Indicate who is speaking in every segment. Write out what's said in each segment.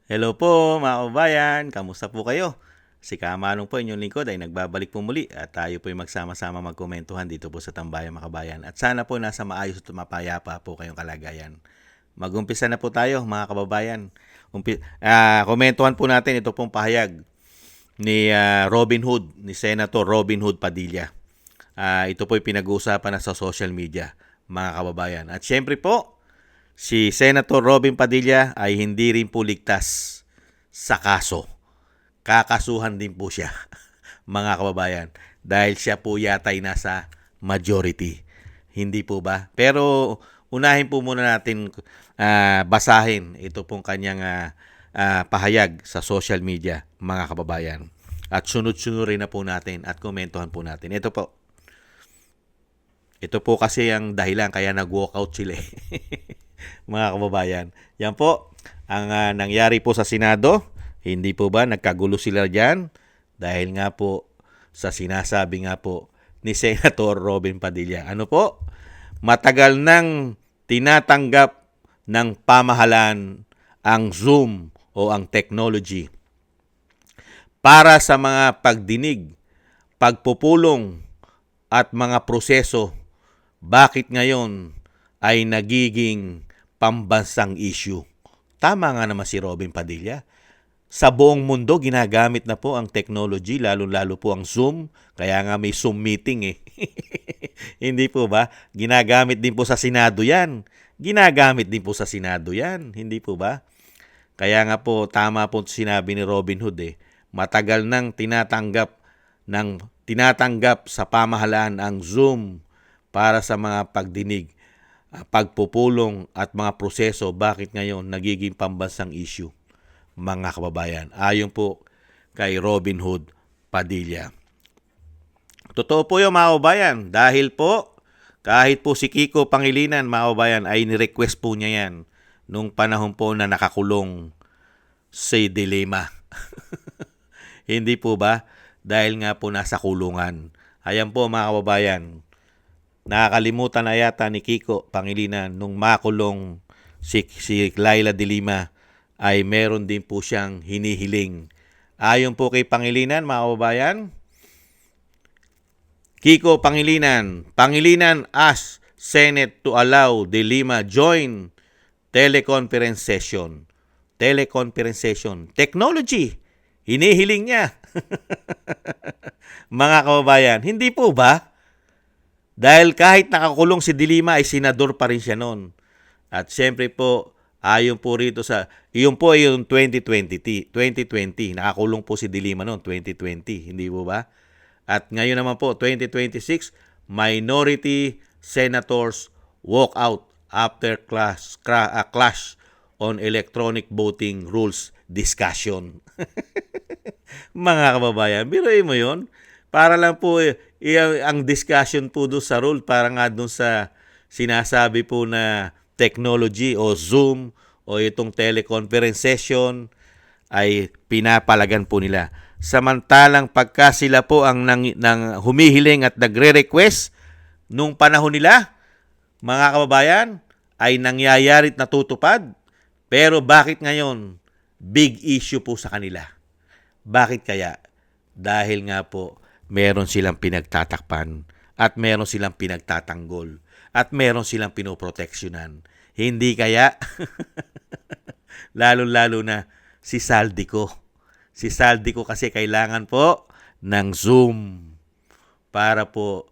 Speaker 1: Hello po mga kababayan, kamusta po kayo? Si Kamalong po inyong lingkod ay nagbabalik po muli at tayo po ay magsama-sama magkomentuhan dito po sa Tambayan mga kabayan. At sana po nasa maayos at mapayapa po kayong kalagayan. Mag-umpisa na po tayo mga kababayan. Komentuhan po natin ito pong pahayag ni Robin Hood, ni Senator Robin Hood Padilla. Ito po ay pinag-uusapan na sa social media mga kababayan. At syempre po, si Senator Robin Padilla ay hindi rin po ligtas sa kaso. Kakasuhan din po siya, mga kababayan, dahil siya po yata'y nasa majority. Hindi po ba? Pero unahin po muna natin basahin ito pong kanyang pahayag sa social media, mga kababayan. At sunod-sunurin na po natin at komentuhan po natin. Ito po kasi ang dahilan kaya nag-walkout sila mga kababayan. Yan po ang nangyari po sa Senado. Hindi po ba nagkagulo sila dyan? Dahil nga po sa sinasabi nga po ni Senator Robin Padilla. Ano po? Matagal nang tinatanggap ng pamahalaan ang Zoom o ang technology para sa mga pagdinig, pagpupulong at mga proseso. Bakit ngayon ay nagiging pambansang issue? Tama nga naman si Robin Padilla. Sa buong mundo, ginagamit na po ang technology, lalo-lalo po ang Zoom. Kaya nga may Zoom meeting Hindi po ba? Ginagamit din po sa Senado yan. Hindi po ba? Kaya nga po, tama po sinabi ni Robin Hood Matagal nang tinatanggap sa pamahalaan ang Zoom para sa mga pagdinig, pagpupulong at mga proseso. Bakit ngayon nagiging pambansang issue, mga kababayan? Ayon po kay Robin Hood Padilla. Totoo po yung mga kababayan, dahil po kahit po si Kiko Pangilinan, mga kababayan, ay ni-request po niya yan nung panahon po na nakakulong si Dilema. Hindi po ba? Dahil nga po nasa kulungan. Ayan po mga kababayan, nakakalimutan na yata ni Kiko Pangilinan nung makulong si Laila de Lima ay meron din po siyang hinihiling. Ayon po kay Pangilinan, mga kababayan, Kiko Pangilinan asks Senate to allow de Lima join teleconference session. Technology. Hinihiling niya. Mga kababayan, hindi po ba? Dahil kahit nakakulong si Dilima ay senador pa rin siya noon. At siyempre po, ayon po rito iyon po ay yung 2020. Nakakulong po si Dilima noon, 2020. Hindi po ba? At ngayon naman po, 2026, minority senators walk out after clash on electronic voting rules discussion. Mga kababayan, biruin mo yon. Para lang po ang discussion po doon sa rule, para nga doon sa sinasabi po na technology o Zoom o itong teleconference session ay pinapalagan po nila. Samantalang pagka sila po ang humihiling at nagre-request nung panahon nila, mga kababayan, ay nangyayari at natutupad. Pero bakit ngayon? Big issue po sa kanila. Bakit kaya? Dahil nga po, meron silang pinagtatakpan at meron silang pinagtatanggol at meron silang pinoproteksyonan. Hindi kaya? Lalo-lalo na si Saldico. Si Saldico kasi kailangan po ng Zoom para po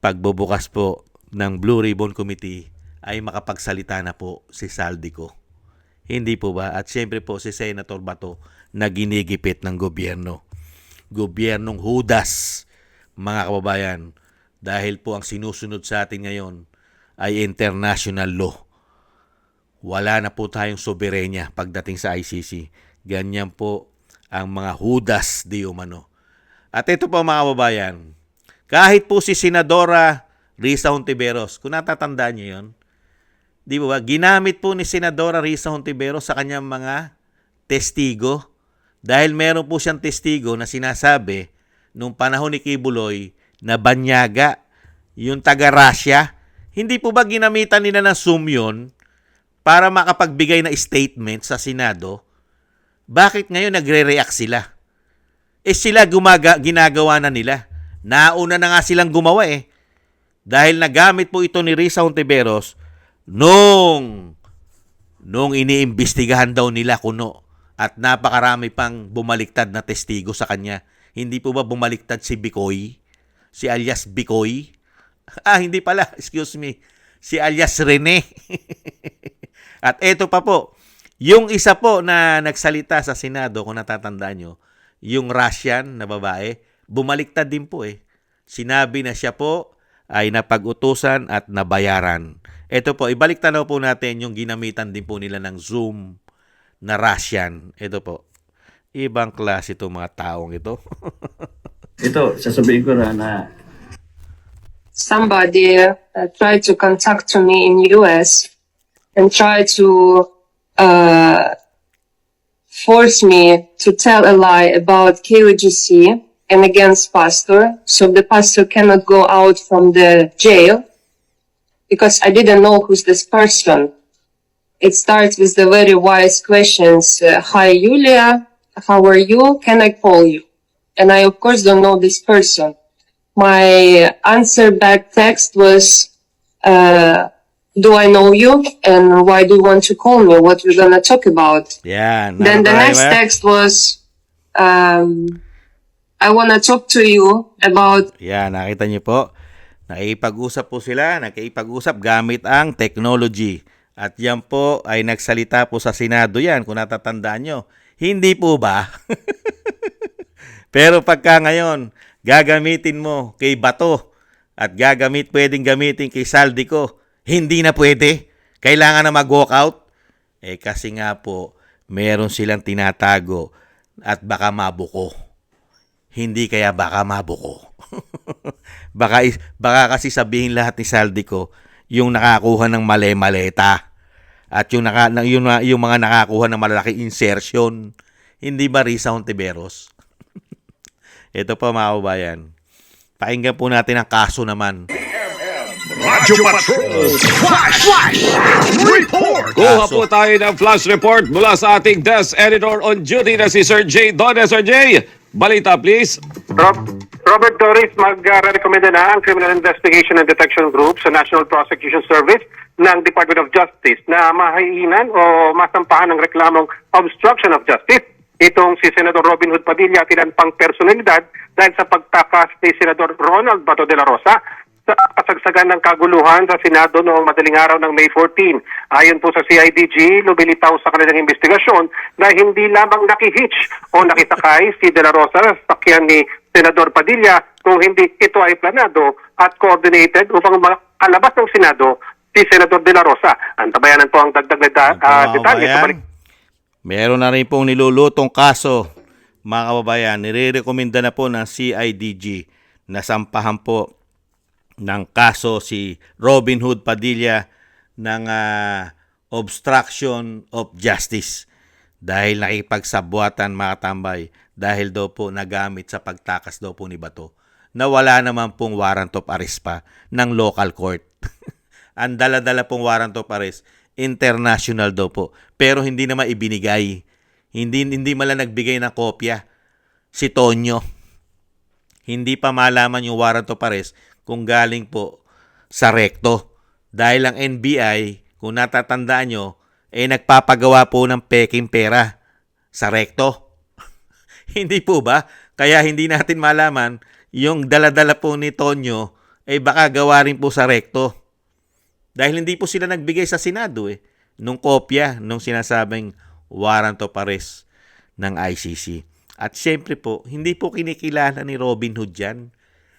Speaker 1: pagbubukas po ng Blue Ribbon Committee ay makapagsalita na po si Saldico. Hindi po ba? At siyempre po si Senator Bato na ginigipit ng gobyerno. Gobyernong Hudas, mga kababayan, dahil po ang sinusunod sa atin ngayon ay international law. Wala na po tayong soberenya pagdating sa ICC. Ganyan po ang mga Hudas di umano. At ito po mga kababayan, kahit po si Senadora Risa Hontiveros, kung natatandaan niyo yun, di ba, ginamit po ni Senadora Risa Hontiveros sa kanyang mga testigo. Dahil meron po siyang testigo na sinasabi nung panahon ni Kibuloy na banyaga, yung taga-Russia. Hindi po ba ginamitan nila ng Zoom yun para makapagbigay na statement sa Senado? Bakit ngayon nagre-react sila? Sila ginagawa na nila. Nauna na nga silang gumawa eh. Dahil nagamit po ito ni Risa Hontiveros nung iniimbestigahan daw nila kuno at napakarami pang bumaliktad na testigo sa kanya. Hindi po ba bumaliktad si Bicoy? Si alias Bicoy? Hindi pala. Excuse me. Si alias Rene. At eto pa po. Yung isa po na nagsalita sa Senado, kung natatandaan nyo, yung Russian na babae, bumaliktad din po eh. Sinabi na siya po ay napag-utusan at nabayaran. Ito po, ibaliktad po natin yung ginamitan din po nila ng Zoom na Russian. Ito po, ibang klase itong mga taong ito.
Speaker 2: Ito, sasabihin ko na
Speaker 3: somebody tried to contact to me in US and tried to force me to tell a lie about KOGC and against pastor, so the pastor cannot go out from the jail because I didn't know who's this person. It starts with the very wise questions. Hi, Julia. How are you? Can I call you? And I, of course, don't know this person. My answer back text was, do I know you? And why do you want to call me? What we're going to talk about?
Speaker 1: Yan.
Speaker 3: Then the next text was, I want to talk to you about...
Speaker 1: Yan, nakita niyo po. Nakikipag-usap po sila, nakikipag-usap gamit ang technology. At yan po ay nagsalita po sa Senado yan, kung natatandaan nyo. Hindi po ba? Pero pagka ngayon, gagamitin mo kay Bato at pwedeng gamitin kay Saldico, hindi na pwede. Kailangan na mag-walk out. Kasi nga po, meron silang tinatago at baka mabuko. Hindi kaya baka mabuko. baka kasi sabihin lahat ni Saldico, yung nakakuha ng mali-maleta. At yung mga nakakuha ng malalaking insertion. Hindi ba Risa Hontiveros? Ito po mga kabayan. Pakinggan po natin ang kaso naman.
Speaker 4: Radyo Patrol Flash Report!
Speaker 5: Kuha po tayo ng flash report mula sa ating desk editor on duty na si Sir J. Dones. Sir J, balita please.
Speaker 6: Robert Torres, mag-recommenda na ang Criminal Investigation and Detection Group sa National Prosecution Service ng Department of Justice na mahayinan o masampahan ng reklamong obstruction of justice. Itong si Senador Robin Hood Padilla tinanpang personalidad dahil sa pagtakas ni Senador Ronald Bato de la Rosa sa kasagsagan ng kaguluhan sa Senado noong madaling araw ng May 14. Ayon po sa CIDG, lumilitaw sa kanilang investigasyon na hindi lamang nakihitch o nakisakay si De La Rosa sa sakyan ni Senador Padilla, kung hindi ito ay planado at coordinated upang makalabas ng Senado si Senador De La Rosa. Antabayanan po ang dagdag na detalye sa balik.
Speaker 1: Meron na rin pong nilulutong kaso, mga kababayan. Nire-recommenda na po ng CIDG na sampahan po ng kaso si Robin Hood Padilla ng obstruction of justice dahil nakipagsabwatan, mga tambay, dahil daw po nagamit sa pagtakas daw po ni Bato na wala naman pong warrant of arrest pa ng local court. Ang dala-dala pong warrant of arrest, international daw po, pero hindi naman ibinigay. Hindi man lang nagbigay ng kopya si Tonyo. Hindi pa malaman yung warrant of arrest kung galing po sa rekto. Dahil ang NBI, kung natatandaan nyo, nagpapagawa po ng peking pera sa rekto. Hindi po ba? Kaya hindi natin malaman yung dala-dala po ni Tonyo baka gawa rin po sa rekto. Dahil hindi po sila nagbigay sa Senado nung kopya nung sinasabing warrant of arrest ng ICC. At syempre po, hindi po kinikilala ni Robin Hood yan.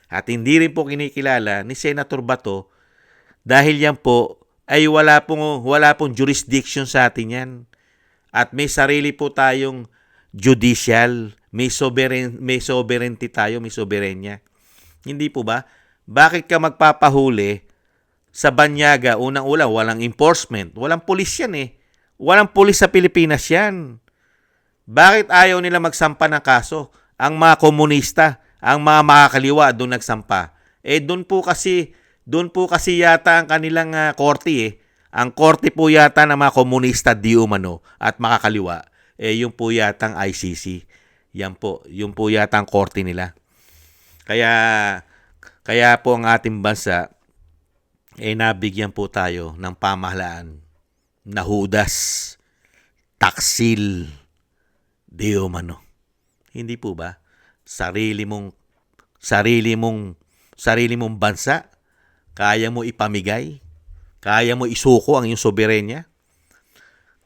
Speaker 1: At hindi rin po kinikilala ni Senator Bato dahil yan po ay wala pong jurisdiction sa atin yan. At may sarili po tayong judicial, may sovereignty tayo, may soberenya. Hindi po ba? Bakit ka magpapahuli sa Banyaga? Unang-una, walang enforcement. Walang pulis yan Walang pulis sa Pilipinas yan. Bakit ayaw nila magsampa ng kaso? Ang mga komunista, ang mga makakaliwa doon nagsampa. Doon po kasi yata ang kanilang korte Ang korte po yata ng mga komunista di umano at makakaliwa. yung po yatang ICC. Yung po yatang korte nila. Kaya po ang ating bansa, nabigyan po tayo ng pamahalaan na hudas, taksil, di umano. Hindi po ba? Sarili mong bansa, kaya mo ipamigay, kaya mo isuko ang iyong soberenya,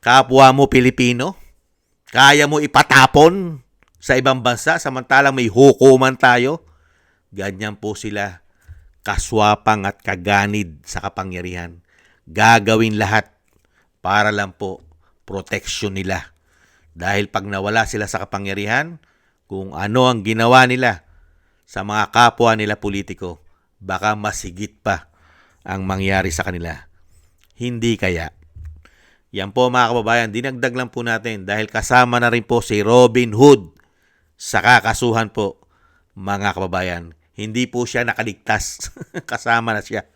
Speaker 1: kapwa mo Pilipino, kaya mo ipatapon sa ibang bansa samantalang may hukuman tayo. Ganyan po sila kaswapang at kaganid sa kapangyarihan. Gagawin lahat para lang po proteksyon nila. Dahil pag nawala sila sa kapangyarihan, kung ano ang ginawa nila sa mga kapwa nila politiko, baka masigit pa ang mangyari sa kanila. Hindi kaya. Yan po mga kababayan, dinagdag lang po natin dahil kasama na rin po si Robin Hood sa kakasuhan po mga kababayan. Hindi po siya nakaligtas. Kasama na siya.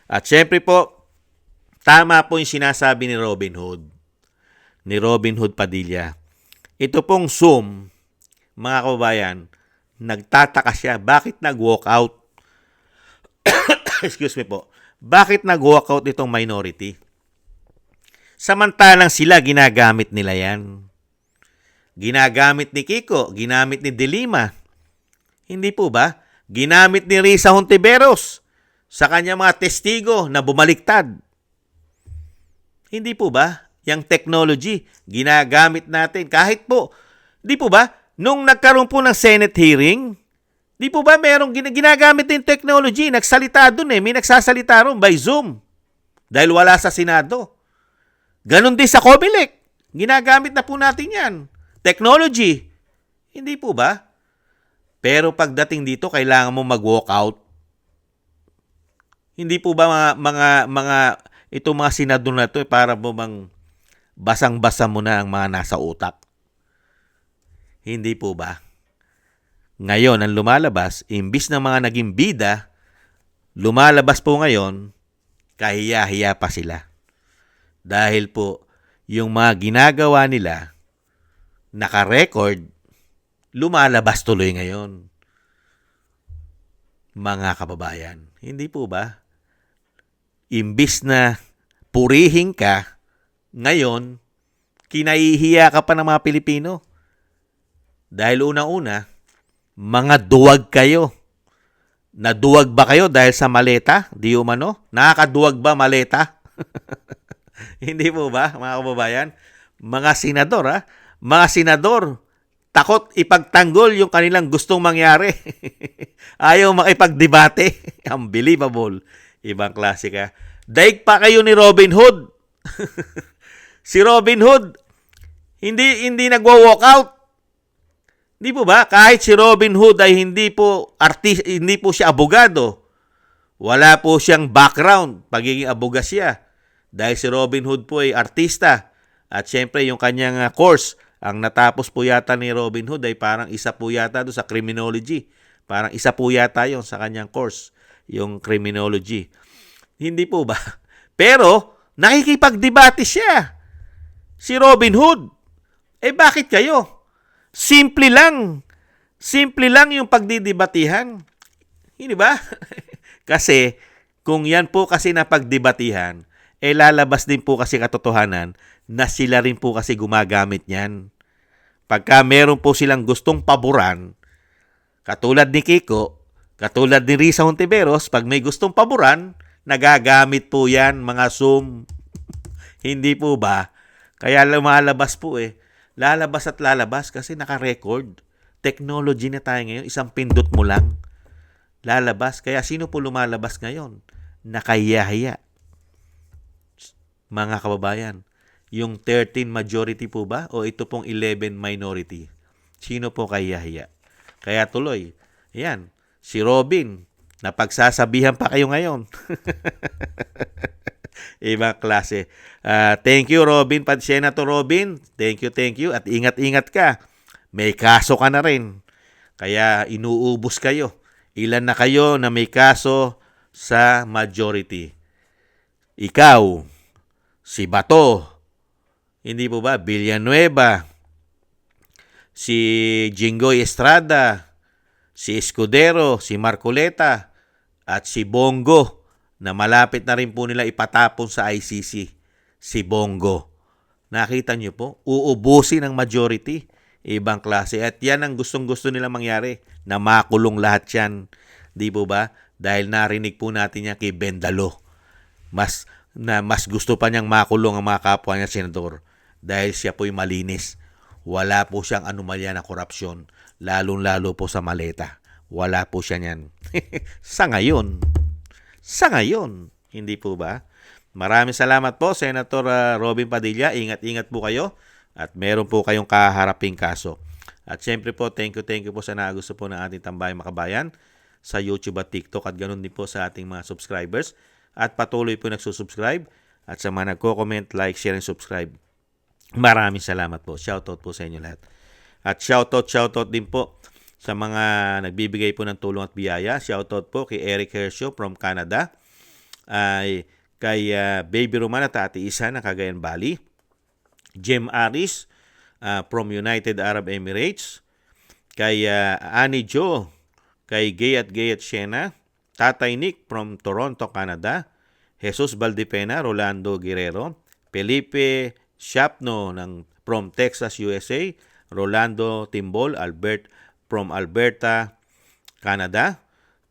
Speaker 1: At syempre po, tama po yung sinasabi ni Robin Hood Padilla. Ito pong Zoom, mga kababayan, nagtataka siya. Bakit nag-walk out? Excuse me po. Bakit nag-walk out itong minority? Samantalang sila, ginagamit nila yan. Ginamit ni Kiko, ginamit ni Dilima. Hindi po ba? Ginamit ni Risa Hontiveros sa kanyang mga testigo na bumaliktad. Hindi po ba? Yang technology, ginagamit natin. Kahit po, di po ba? Nung nagkaroon po ng Senate hearing, di po ba merong ginagamit din technology? Nagsalita dun May nagsasalita ron by Zoom. Dahil wala sa Senado. Ganon din sa COMELEC. Ginagamit na po natin yan. Technology. Hindi po ba? Pero pagdating dito, kailangan mo mag-walk out. Hindi po ba itong mga senador na ito para mo basang-basa mo na ang mga nasa utak? Hindi po ba? Ngayon, ang lumalabas, imbis ng mga naging bida, lumalabas po ngayon, kahiya-hiya pa sila. Dahil po, yung mga ginagawa nila, naka-record, lumalabas tuloy ngayon. Mga kababayan, hindi po ba? Imbis na purihin ka, ngayon, kinaihiya ka pa ng mga Pilipino. Dahil unang-una, mga duwag kayo. Naduwag ba kayo dahil sa maleta? Di umano? Nakakaduwag ba maleta? Hindi po ba, mga kababayan? Mga senador, Mga senador, takot ipagtanggol yung kanilang gustong mangyari. Ayaw makipagdebate. Unbelievable. Ibang klase ka. Daig pa kayo ni Robin Hood. Si Robin Hood, hindi nagwa-walk out. Hindi po ba? Kahit si Robin Hood ay hindi po siya abogado. Wala po siyang background, pagiging abogasya. Dahil si Robin Hood po ay artista. At syempre yung kanyang course, ang natapos po yata ni Robin Hood ay parang isa po yata doon sa criminology. Parang isa po yata yon sa kanyang course, yung criminology. Hindi po ba? Pero, nakikipagdebate siya. Si Robin Hood. Bakit kayo? Simple lang. Simple lang yung pagdidebatihan. Hindi ba? Kasi, kung yan po kasi napagdebatihan, lalabas din po kasi katotohanan na sila rin po kasi gumagamit niyan. Pagka meron po silang gustong paboran, katulad ni Kiko, katulad ni Risa Hontiveros, pag may gustong paboran, nagagamit po yan mga Zoom. Hindi po ba? Kaya lumalabas po Lalabas at lalabas kasi naka-record. Technology na tayo ngayon, isang pindot mo lang. Lalabas. Kaya sino po lumalabas ngayon? Nakahiya-hiya. Mga kababayan, yung 13 majority po ba o ito pong 11 minority? Sino po kahiya-hiya? Kaya tuloy, yan, si Robin, napagsasabihan pa kayo ngayon. Ibang klase. Thank you, Robin, Senator Robin. Thank you. At ingat-ingat ka. May kaso ka na rin. Kaya inuubos kayo. Ilan na kayo na may kaso sa majority? Ikaw, si Bato, hindi po ba? Villanueva, si Jinggoy Estrada, si Escudero, si Marcoleta, at si Bongo na malapit na rin po nila ipatapon sa ICC. Si Bongo. Nakita niyo po, uubusin ng majority. Ibang klase. At yan ang gustong-gusto nila mangyari, na makulong lahat yan. Di po ba? Dahil narinig po natin yan kay Bendalo. Mas gusto pa niyang makulong ang mga kapwa niya senador dahil siya po'y malinis. Wala po siyang anomalya na korupsyon, lalong-lalo po sa maleta. Wala po siya niyan. Sa ngayon, hindi po ba? Maraming salamat po, Senator Robin Padilla. Ingat-ingat po kayo at meron po kayong kaharaping kaso. At syempre po, thank you po sa nagusto po ng ating Tambayang Makabayan sa YouTube at TikTok at ganoon din po sa ating mga subscribers. At patuloy po nagsusubscribe at sa mga nagko-comment, like, share, and subscribe. Maraming salamat po. Shoutout po sa inyo lahat. At shoutout din po sa mga nagbibigay po ng tulong at biyaya. Shoutout po kay Eric Hershaw from Canada, kay Baby Roman at Ate Isa ng Cagayan Valley, Jem Aris from United Arab Emirates, kay Annie Jo, kay Gay at Shena, Tatay Nick from Toronto, Canada, Jesus Valdepena, Rolando Guerrero, Felipe Shapno from Texas, USA, Rolando Timbol, from Alberta, Canada,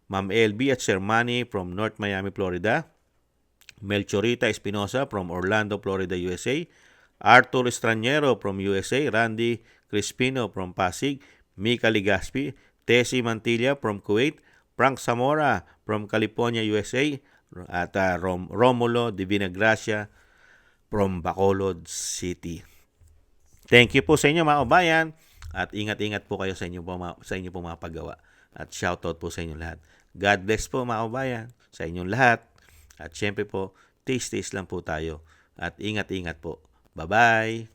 Speaker 1: Ma'am LB at Sir Manny from North Miami, Florida, Melchorita Espinosa from Orlando, Florida, USA, Arthur Estraniero from USA, Randy Crispino from Pasig, Mika Ligaspi, Tessie Mantilla from Kuwait, Frank Zamora from California, USA, at Romulo Divina Gracia from Bacolod City. Thank you po sa inyo mga kabayan at ingat-ingat po kayo sa inyo po mga paggawa. At shoutout po sa inyo lahat. God bless po mga kabayan sa inyong lahat. At syempre po, taste lang po tayo. At ingat-ingat po. Bye-bye!